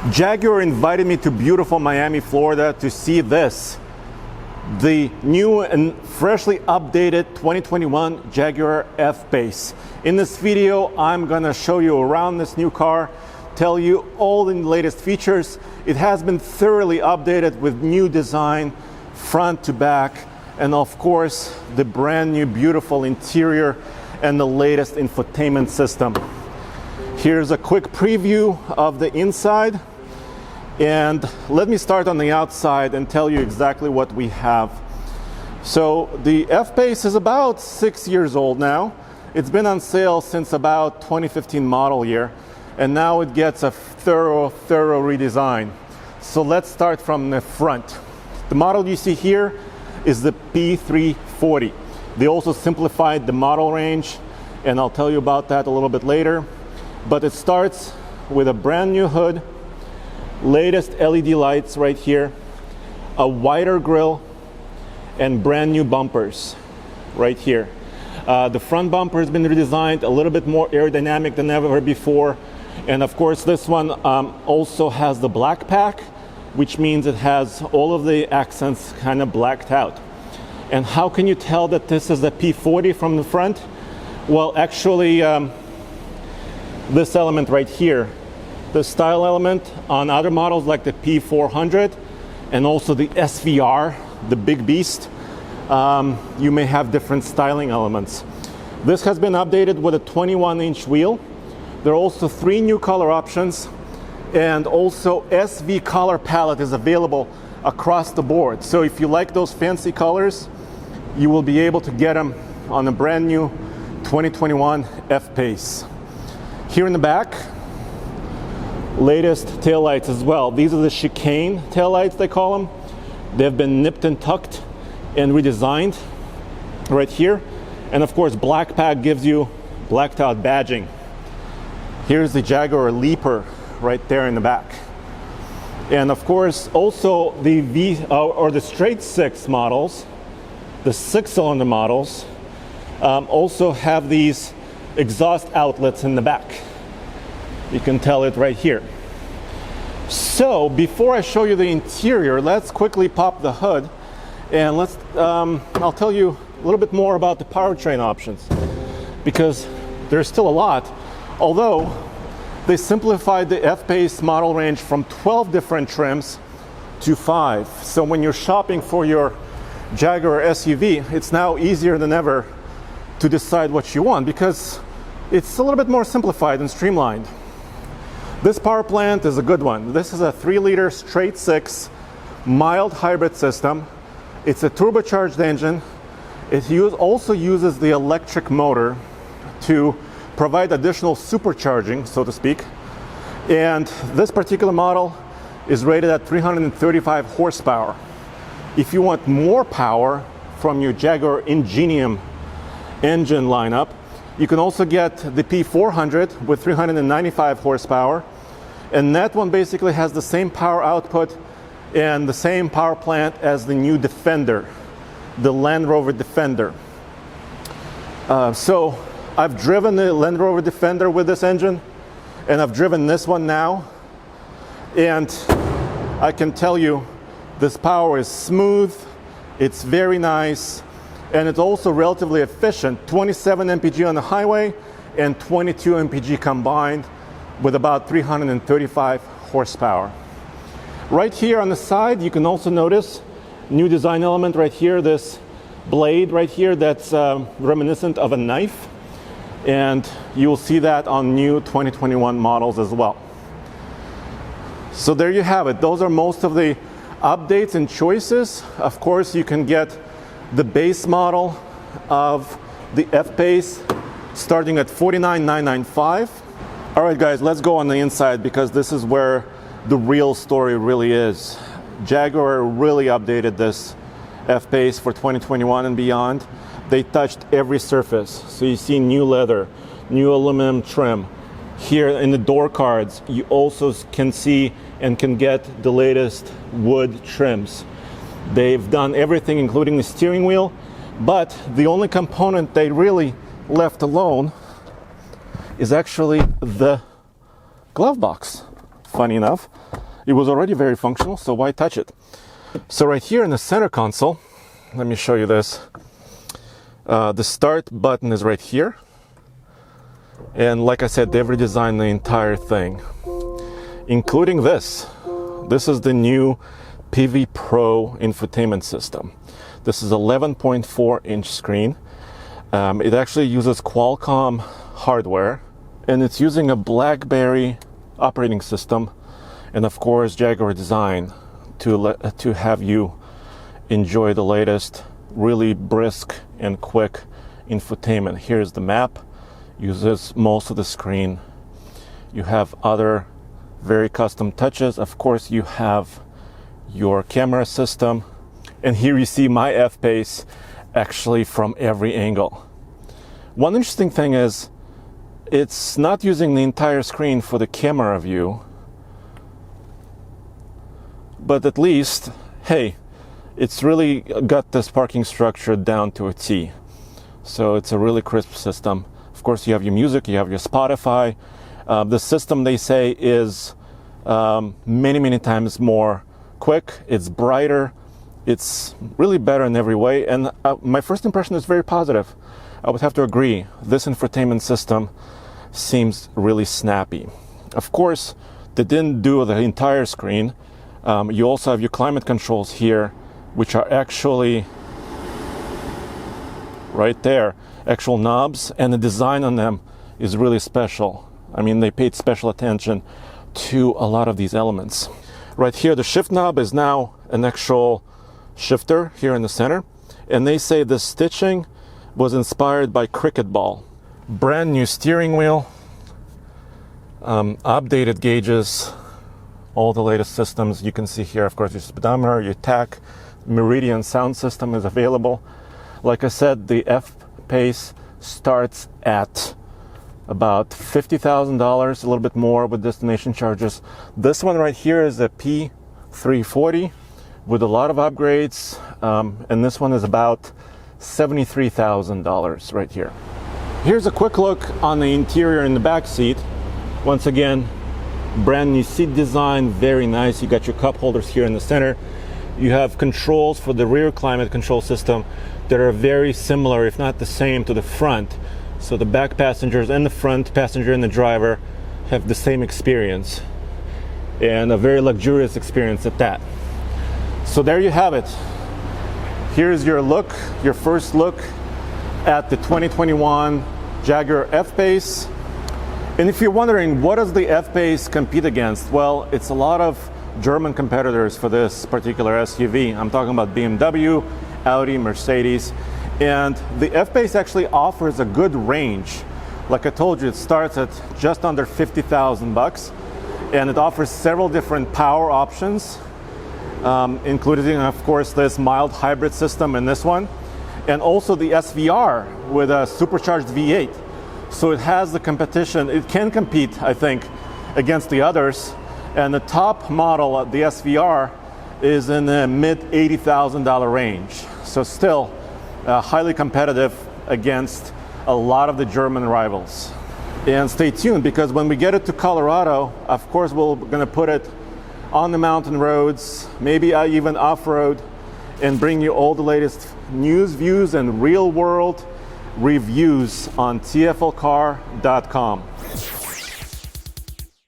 Jaguar invited me to beautiful Miami, Florida to see this. The new and freshly updated 2021 Jaguar F-Pace. In this video, I'm gonna show you around this new car, tell you all the latest features. It has been thoroughly updated with new design, front to back, and of course, the brand new beautiful interior and the latest infotainment system. Here's a quick preview of the inside. And let me start on the outside and tell you exactly what we have. So the F-Pace is about 6 years old now. It's been on sale since about 2015 model year, and now it gets a thorough redesign. So let's start from the front. The model you see here is the P340. They also simplified the model range, and I'll tell you about that a little bit later. But it starts with a brand new hood, latest LED lights right here, a wider grille, and brand new bumpers right here. The front bumper has been redesigned, a little bit more aerodynamic than ever before. And of course, this one also has the black pack, which means it has all of the accents kind of blacked out. And how can you tell that this is a P40 from the front? Well, actually, this element right here, the style element on other models like the P400 and also the SVR, the big beast, you may have different styling elements. This has been updated with a 21-inch wheel. There are also 3 new color options, and also SV color palette is available across the board. So if you like those fancy colors, you will be able to get them on a brand new 2021 F-Pace. Here in the back, latest taillights as well. These are the chicane taillights, they call them. They've been nipped and tucked and redesigned right here. And of course, black pack gives you blacked out badging. Here's the Jaguar Leaper right there in the back. And of course, also the the straight 6 models, the 6-cylinder models, also have these exhaust outlets in the back. You can tell it right here. So before I show you the interior, let's quickly pop the hood, and I'll tell you a little bit more about the powertrain options, because there's still a lot. Although they simplified the F-Pace model range from 12 different trims to 5. So when you're shopping for your Jaguar SUV, it's now easier than ever to decide what you want, because it's a little bit more simplified and streamlined. This power plant is a good one. This is a 3-liter straight 6 mild hybrid system. It's a turbocharged engine. It also uses the electric motor to provide additional supercharging, so to speak. And this particular model is rated at 335 horsepower. If you want more power from your Jaguar Ingenium engine lineup, you can also get the P400 with 395 horsepower. And that one basically has the same power output and the same power plant as the new Defender, the Land Rover Defender. So I've driven the Land Rover Defender with this engine, and I've driven this one now. And I can tell you, this power is smooth, it's very nice, and it's also relatively efficient. 27 mpg on the highway and 22 mpg combined, with about 335 horsepower. Right here on the side, you can also notice new design element right here, this blade right here that's reminiscent of a knife. And you'll see that on new 2021 models as well. So there you have it. Those are most of the updates and choices. Of course, you can get the base model of the F-Pace starting at $49,995. All right, guys, let's go on the inside, because this is where the real story really is. Jaguar really updated this F-Pace for 2021 and beyond. They touched every surface. So you see new leather, new aluminum trim. Here in the door cards, you also can see and can get the latest wood trims. They've done everything, including the steering wheel, but the only component they really left alone is actually the glove box funny enough. It was already very functional, so why touch it? So right here in the center console, let me show you this. The start button is right here. And like I said, they've redesigned the entire thing, including this. This is the new PV Pro infotainment system. This is 11.4-inch screen. It actually uses Qualcomm hardware, and it's using a BlackBerry operating system, and of course Jaguar design to have you enjoy the latest, really brisk and quick infotainment. Here's the map, uses most of the screen. You have other very custom touches. Of course, you have your camera system, and here you see my F-Pace actually from every angle. One interesting thing is it's not using the entire screen for the camera view, but at least, hey, it's really got this parking structure down to a T. So it's a really crisp system. Of course, you have your music, you have your Spotify. The system, they say, is many times more quick. It's brighter. It's really better in every way. And my first impression is very positive. I would have to agree. This infotainment system seems really snappy. Of course, they didn't do the entire screen. You also have your climate controls here, which are actually right there, actual knobs, and the design on them is really special. I mean, they paid special attention to a lot of these elements. Right here, the shift knob is now an actual shifter here in the center, and they say the stitching was inspired by cricket ball. Brand new steering wheel, updated gauges, all the latest systems you can see here. Of course, your speedometer, your tach, Meridian sound system is available. Like I said, the F-Pace starts at about $50,000, a little bit more with destination charges. This one right here is a P340 with a lot of upgrades, and this one is about $73,000 right here. Here's a quick look on the interior in the back seat. Once again, brand new seat design, very nice. You got your cup holders here in the center. You have controls for the rear climate control system that are very similar, if not the same, to the front. So the back passengers and the front passenger and the driver have the same experience, and a very luxurious experience at that. So there you have it. Here's your look, your first look at the 2021 Jaguar F-Pace. And if you're wondering, what does the F-Pace compete against? Well, it's a lot of German competitors for this particular SUV. I'm talking about BMW, Audi, Mercedes. And the F-Pace actually offers a good range. Like I told you, it starts at just under 50,000 bucks, and it offers several different power options, including, of course, this mild hybrid system in this one, and also the SVR with a supercharged V8. So it has the competition. It can compete, I think, against the others. And the top model, the SVR, is in the mid $80,000 range. So still highly competitive against a lot of the German rivals. And stay tuned, because when we get it to Colorado, of course, we're going to put it on the mountain roads, maybe even off-road, and bring you all the latest news, views, and real-world reviews on TFLcar.com.